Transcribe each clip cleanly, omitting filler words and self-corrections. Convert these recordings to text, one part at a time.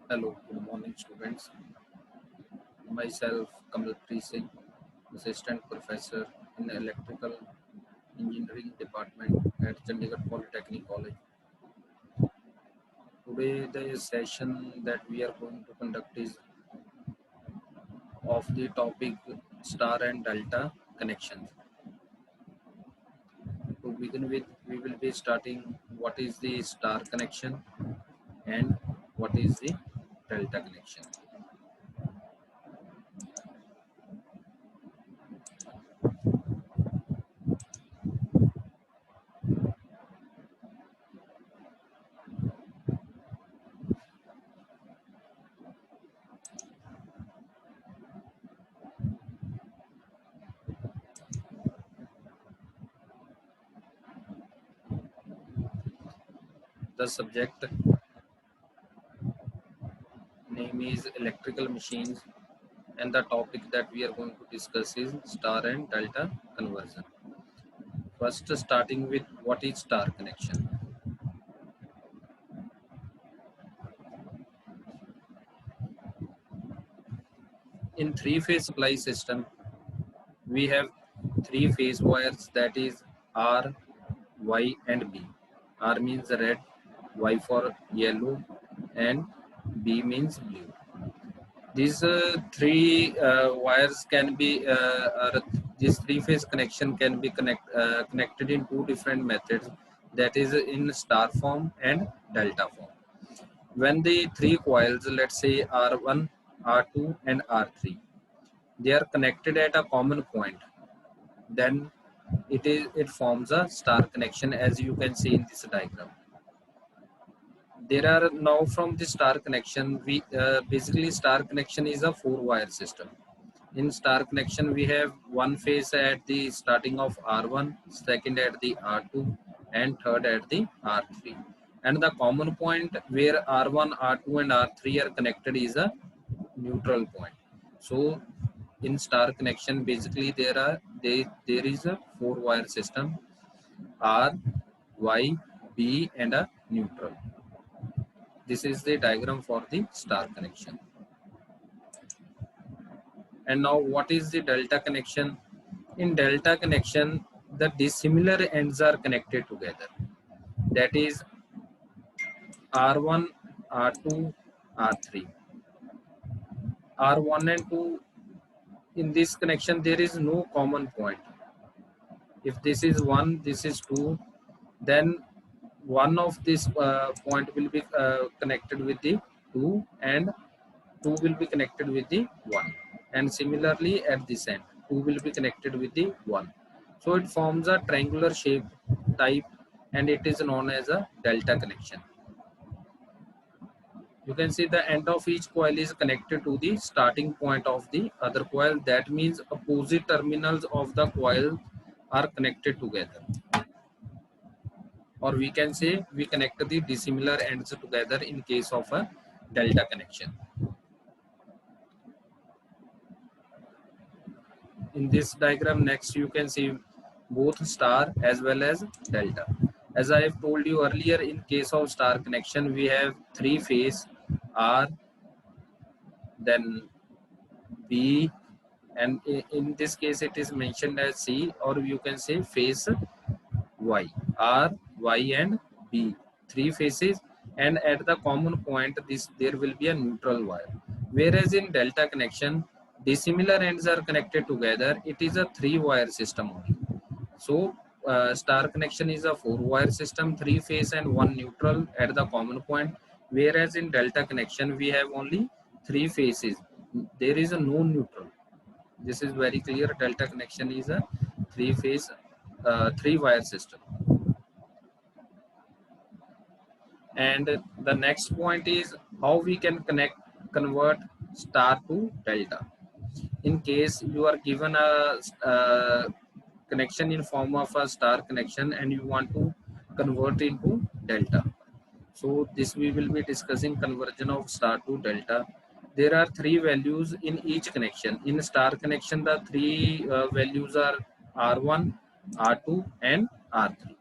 Hello, good morning, students. Myself, Kamalpreet Singh, Assistant Professor in Electrical Engineering Department at Chandigarh Polytechnic College. Today, the session that we are going to conduct is of the topic star and delta connections. To begin with, we will be starting what is the star connection and what is the delta connection. The subject name is electrical machines and the topic that we are going to discuss is star and delta conversion. First, starting with what is star connection. In three-phase supply system, we have three phase wires, that is R, Y and B. R means red, Y for yellow and B means blue. These three wires can be, this three-phase connection can be connected in two different methods, that is in star form and delta form. When the three coils, let's say R1, R2 and R3, they are connected at a common point, then it forms a star connection, as you can see in this diagram. There are now from the star connection, we basically star connection is a four wire system. In star connection, we have one phase at the starting of R1, second at the R2 and third at the R3, and the common point where R1, R2 and R3 are connected is a neutral point. So in star connection, basically there is a four wire system, R, Y, B and a neutral. This is the diagram for the star connection. And now what is the delta connection? In delta connection, the dissimilar ends are connected together. That is R1, R2, R3. R1 and 2, in this connection there is no common point. If this is 1, this is 2, then one of this point will be connected with the 2 and 2 will be connected with the 1, and similarly at this end 2 will be connected with the 1. So it forms a triangular shape type and it is known as a delta connection. You can see the end of each coil is connected to the starting point of the other coil. That means opposite terminals of the coil are connected together, or we can say we connect the dissimilar ends together in case of a delta connection. In this diagram next, you can see both star as well as delta. As I have told you earlier, in case of star connection, we have three phase R, then B, and in this case it is mentioned as C, or you can say phase Y, R, Y and B, three phases, and at the common point there will be a neutral wire. Whereas in delta connection, dissimilar ends are connected together, it is a three wire system only. So star connection is a four wire system, three phase and one neutral at the common point, whereas in delta connection we have only three phases, there is a no neutral. This is very clear, delta connection is a three phase three wire system. And the next point is how we can convert star to delta. In case you are given a connection in form of a star connection and you want to convert into delta, so this we will be discussing conversion of star to delta. There are three values in each connection. In star connection, the three values are R1, R2 and R3.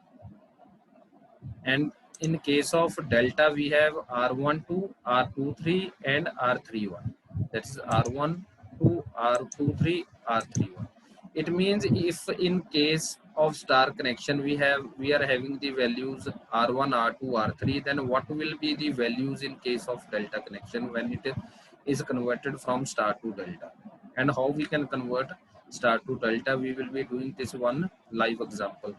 And in case of delta, we have R12, R23, and R31. That is R12, R23, R31. It means if in case of star connection we are having the values R1, R2, R3, then what will be the values in case of delta connection when it is converted from star to delta? And how we can convert star to delta? We will be doing this one live example.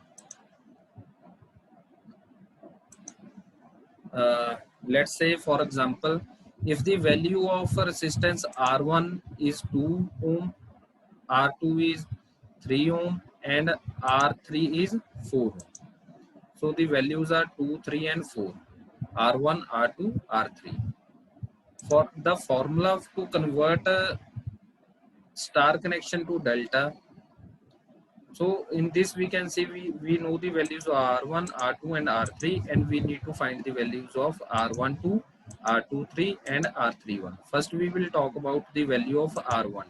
Let's say, for example, if the value of resistance R1 is 2 ohm, R2 is 3 ohm, and R3 is 4 ohm. So the values are 2, 3, and 4. R1, R2, R3. For the formula to convert star connection to delta, so in this we can see we know the values of R1, R2, and R3, and we need to find the values of R12, R23, and R31. First we will talk about the value of R12.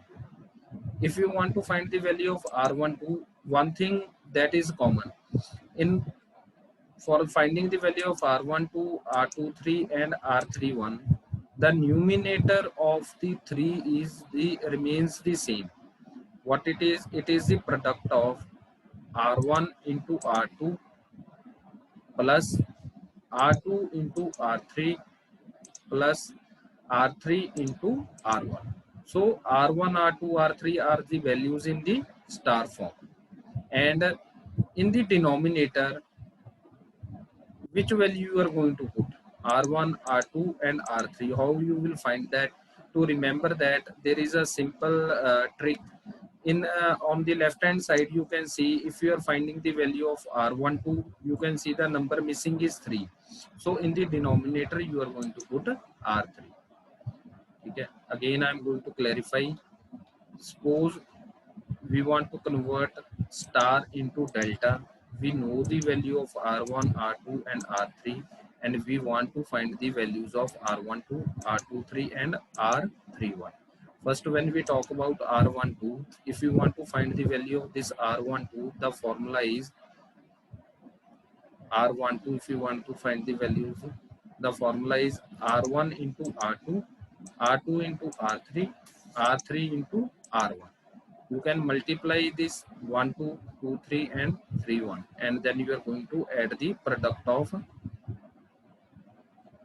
If you want to find the value of R12, one thing that is common in for finding the value of R12, R23, and R31, the numerator of the three remains the same. What it is? It is the product of R1 into R2 plus R2 into R3 plus R3 into R1. So R1, R2, R3 are the values in the star form, and in the denominator, which value you are going to put? R1, R2, and R3. How you will find that? To remember that, there is a simple trick. In on the left hand side, you can see if you are finding the value of R12, you can see the number missing is 3. So in the denominator, you are going to put R3. Okay. Again, I am going to clarify. Suppose we want to convert star into delta. We know the value of R1, R2, and R3, and we want to find the values of R12, R23, and R31. First, when we talk about R12, if you want to find the value of this R12, the formula is R12. If you want to find the values, the formula is R1 into R2, R2 into R3, R3 into R1. You can multiply this 1, 2, 2, 3, and 3, 1, and then you are going to add the product of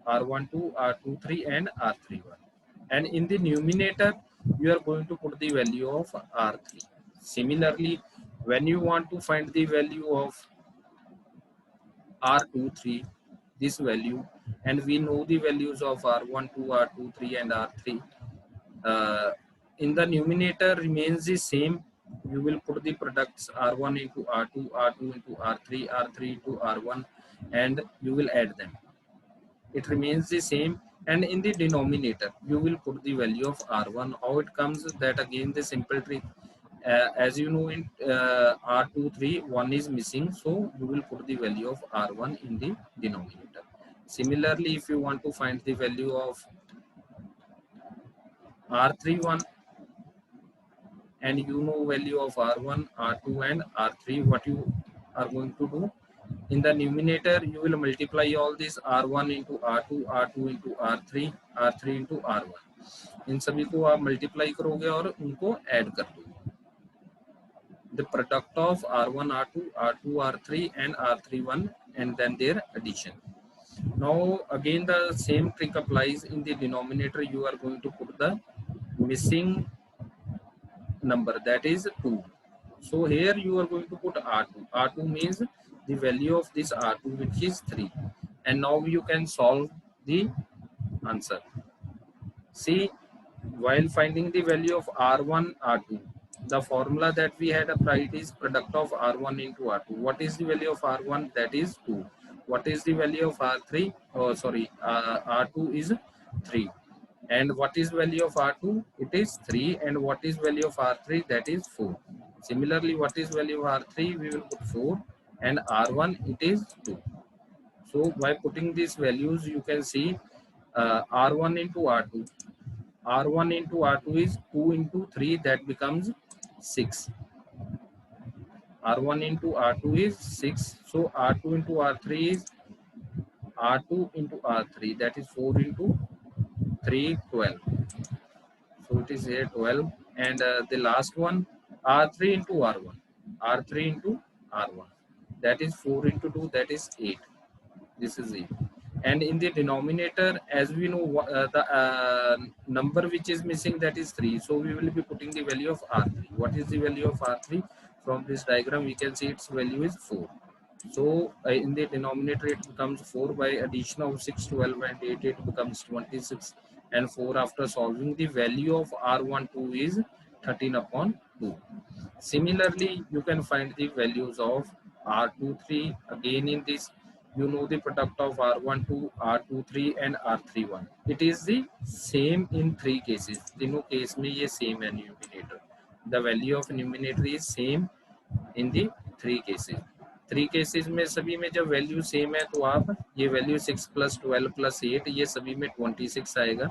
R12, R23, and R31. And in the numerator, you are going to put the value of R3. Similarly, when you want to find the value of R23, this value, and we know the values of R12, R23, and R3, in the numerator remains the same. You will put the products R1 into R2, R2 into R3, R3 into R1, and you will add them. It remains the same. And in the denominator, you will put the value of R1. How it comes? That again the simple trick. As you know, in R2, 3, 1 is missing, so you will put the value of R1 in the denominator. Similarly, if you want to find the value of R31, and you know value of R1, R2, and R3, what you are going to do? In the numerator, you will multiply all this R1 into R2, R2 into R3, R3 into R1. इन सभी को आप multiply करोगे और उनको add कर दोगे. The product of R1, R2, R2, R3, and R31, and then their addition. Now again the same trick applies. In the denominator, you are going to put the missing number, that is 2. So here you are going to put R2. R2 means the value of this R2, which is 3. And now you can solve the answer. See, while finding the value of R1, R2, the formula that we had applied is product of R1 into R2. What is the value of R1? That is 2. What is the value of R3? Oh, sorry, R2 is 3. And what is value of R2? It is 3. And what is value of R3? That is 4. Similarly, what is value of R3? We will put 4. And R1, it is 2. So by putting these values, you can see R1 into R2. R1 into R2 is 2 into 3, that becomes 6. R1 into R2 is 6. So R2 into R3 is R2 into R3, that is 4 into 3, 12. So it is here 12, and the last one R3 into R1, R3 into R1, that is 4 into 2, that is 8. This is it. And in the denominator, as we know, the number which is missing, that is 3. So we will be putting the value of R3. What is the value of R3? From this diagram we can see its value is 4. So in the denominator it becomes 4. By addition of 6, 12 and 8, it becomes 26. And 4 after solving, the value of R12 is 13 upon 2. Similarly, you can find the values of R23. Again in this, you know the product of R12, R23 and R31. It is the same in 3 cases. तीनों case में ये same है numerator. The value of numerator is same in the 3 cases. 3 cases में सभी में जब value same है तो आप ये वैल्यू 6 + 12 + 8 ये सभी में 26 आएगा.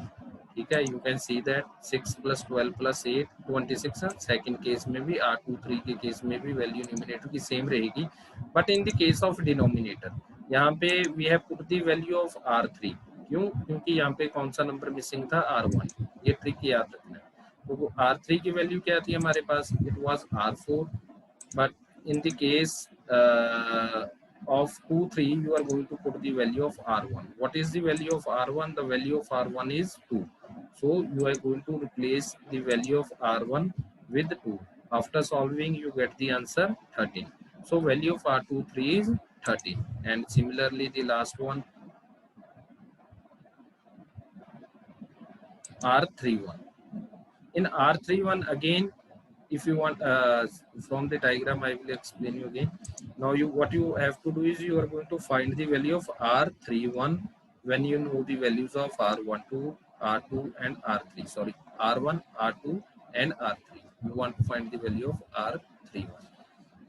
ठीक है, you can see that 6 + 12 + 8 26. Second case में भी R23 के केस में भी वैल्यू न्यूमिनेटर की सेम रहेगी. But in the case of denominator यहाँ पे we have put the value of R3. क्यों? क्योंकि यहाँ पे कौन सा नंबर मिसिंग था? R1. ये ट्रिक याद रखना है. तो R3 की वैल्यू क्या थी हमारे पास? It was R4. But in the case of 2, 3, you are going to put the value of R1. What is the value of R1? The value of R1 is 2. So you are going to replace the value of R1 with 2. After solving, you get the answer 13. So value of R23 is 13. And similarly, the last one, R31. In R31 again, if you want from the diagram, I will explain you again. Now what you have to do is you are going to find the value of R31 when you know the values of R12, R2 and R3. Sorry, R1, R2 and R3. You want to find the value of R31.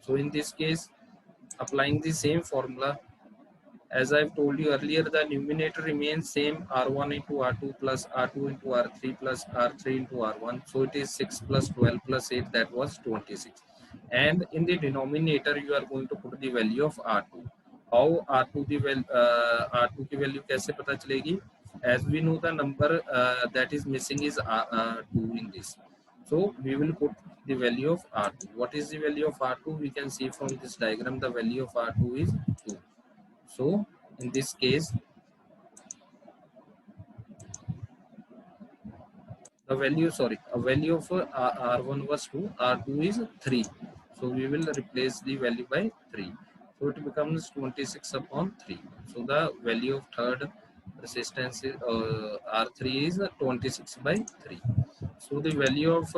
So in this case, applying the same formula, as I've told you earlier, the numerator remains same, R1 into R2 plus R2 into R3 plus R3 into R1. So it is 6 plus 12 plus 8, that was 26. And in the denominator, you are going to put the value of R2. How R2 की R2 की value कैसे पता चलेगी? As we know, the number that is missing is 2 in this. So we will put the value of R2. What is the value of R2? We can see from this diagram, the value of R2 is 2. So in this case, the value, a value of R1 was 2, R2 is 3. So we will replace the value by 3. So it becomes 26 upon 3. So the value of third resistance is, R3 is 26 by 3. So the value of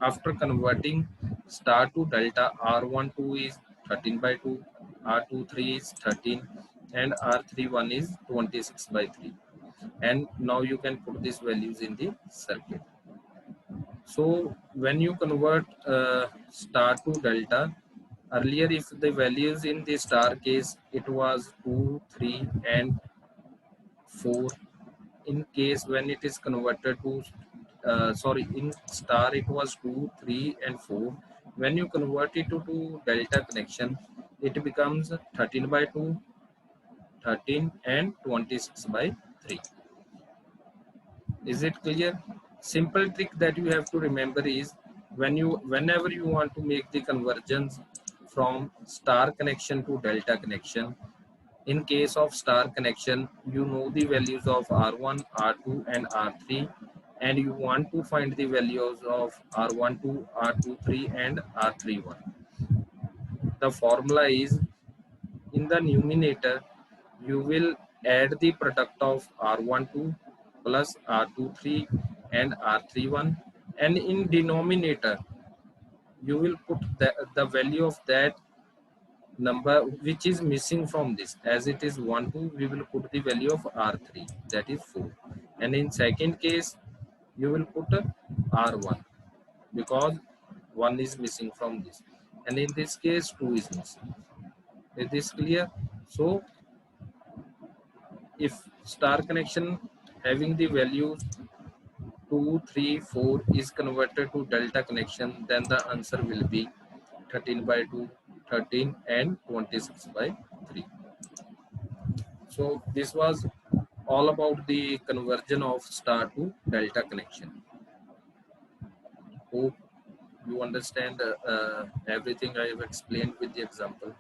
after converting star to delta, R12 is 13 by 2, R23 is 13 and R31 is 26 by 3. And now you can put these values in the circuit. So when you convert star to delta, earlier if the values in the star case, it was 2, 3 and 4. In case when it is converted to in star it was 2, 3 and 4. When you convert it to delta connection, it becomes 13 by 2, 13 and 26 by 3. Is it clear? Simple trick that you have to remember is whenever you want to make the convergence from star connection to delta connection, in case of star connection, you know the values of R1, R2 and R3, and you want to find the values of R12, R23 and R31. The formula is, in the numerator, you will add the product of R12 plus R23 and R31, and in denominator, you will put the value of that number which is missing from this. As it is 1, 2, we will put the value of R3, that is 4. And in second case, you will put R1 because 1 is missing from this. And in this case, 2 is missing. Is this clear? So if star connection having the values 2, 3, 4 is converted to delta connection, then the answer will be 13 by 2, 13 and 26 by 3. So this was all about the conversion of star to delta connection. Hope you understand everything I have explained with the example.